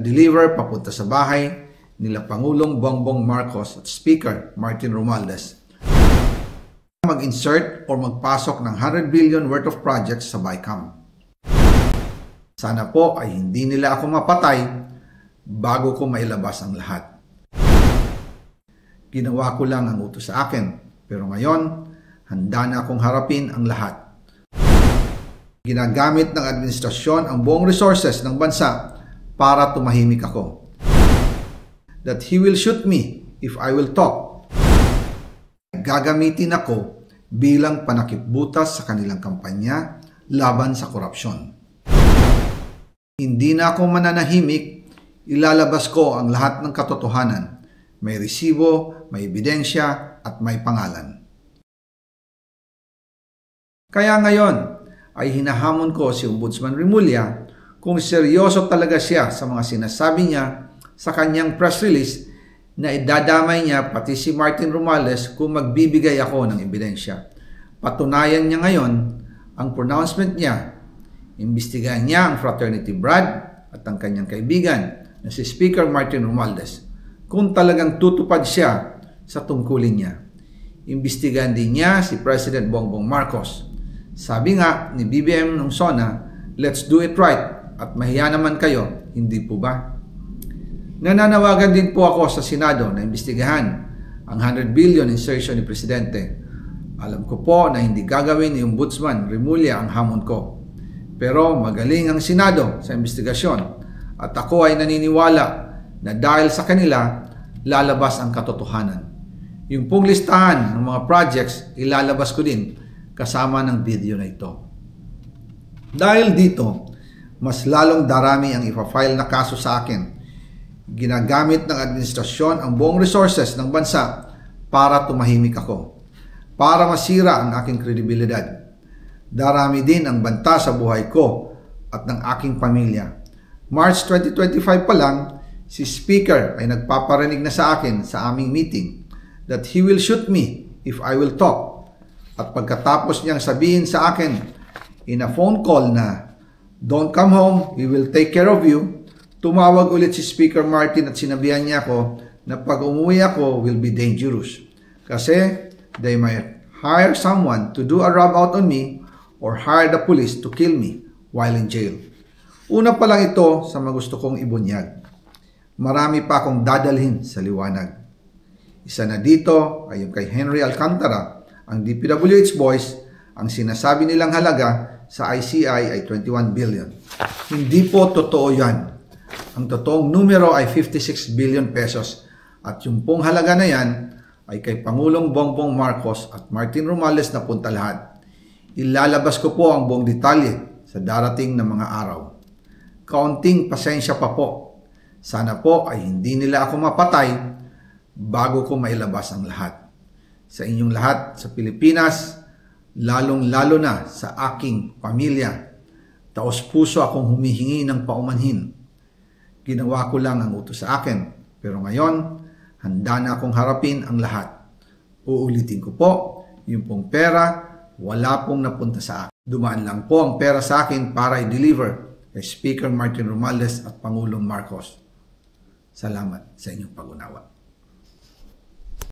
ipina-deliver papunta sa bahay nila Pangulong Bongbong Marcos at Speaker Martin Romualdez. Mag-insert o magpasok ng 100 billion worth of projects sa BICAM. Sana po ay hindi nila ako mapatay bago ko mailabas ang lahat. Ginawa ko lang ang utos sa akin, pero ngayon, handa na akong harapin ang lahat. Ginagamit ng administrasyon ang buong resources ng bansa para tumahimik ako. That he will shoot me if I will talk. Gagamitin ako bilang panakipbutas sa kanilang kampanya laban sa korupsyon. Hindi na ako mananahimik, ilalabas ko ang lahat ng katotohanan. May resibo, may ebidensya, at may pangalan. Kaya ngayon ay hinahamon ko si Ombudsman Remulla kung seryoso talaga siya sa mga sinasabi niya sa kanyang press release na idadamay niya pati si Martin Romualdez kung magbibigay ako ng ebidensya. Patunayan niya ngayon ang pronouncement niya. Imbestigahan niya ang fraternity Brad at ang kanyang kaibigan na si Speaker Martin Romualdez kung talagang tutupad siya sa tungkulin niya. Imbestigahan din niya si President Bongbong Marcos. Sabi nga ni BBM ng SONA, let's do it right at mahiya naman kayo, hindi po ba? Nananawagan din po ako sa Senado na imbestigahan ang 100 billion insertion ni Presidente. Alam ko po na hindi gagawin ni Ombudsman Remulla ang hamon ko. Pero magaling ang Senado sa investigasyon at ako ay naniniwala na dahil sa kanila, lalabas ang katotohanan. Yung pong listahan ng mga projects, ilalabas ko din kasama ng video na ito. Dahil dito, mas lalong darami ang ipa-file na kaso sa akin. Ginagamit ng administrasyon ang buong resources ng bansa para tumahimik ako, para masira ang aking kredibilidad. Darami din ang banta sa buhay ko at ng aking pamilya. March 2025 pa lang, si Speaker ay nagpaparinig na sa akin sa aming meeting that he will shoot me if I will talk. At pagkatapos niyang sabihin sa akin in a phone call na don't come home, we will take care of you, tumawag ulit si Speaker Martin at sinabihan niya ako na pag umuwi ako will be dangerous. Kasi they might hire someone to do a rob out on me or hire the police to kill me while in jail. Una pa lang ito sa magusto kong ibunyag. Marami pa akong dadalhin sa liwanag. Isa na dito ay yung kay Henry Alcantara, ang DPWH boys. Ang sinasabi nilang halaga sa ICI ay 21 billion. Hindi po totoo yan. Ang totoong numero ay 56 billion pesos at yung pong halaga na yan ay kay Pangulong Bongbong Marcos at Martin Romualdez na punta lahat. Ilalabas ko po ang buong detalye sa darating na mga araw. Kaunting pasensya pa po. Sana po ay hindi nila ako mapatay bago ko mailabas ang lahat. Sa inyong lahat sa Pilipinas, lalong-lalo na sa aking pamilya, taos-puso akong humihingi ng paumanhin. Ginawa ko lang ang utos sa akin, pero ngayon, handa na akong harapin ang lahat. Uulitin ko po, yung pong pera, wala pong napunta sa akin. Dumaan lang po ang pera sa akin para i-deliver kay Speaker Martin Romualdez at Pangulong Marcos. Salamat sa inyong pag-unawa.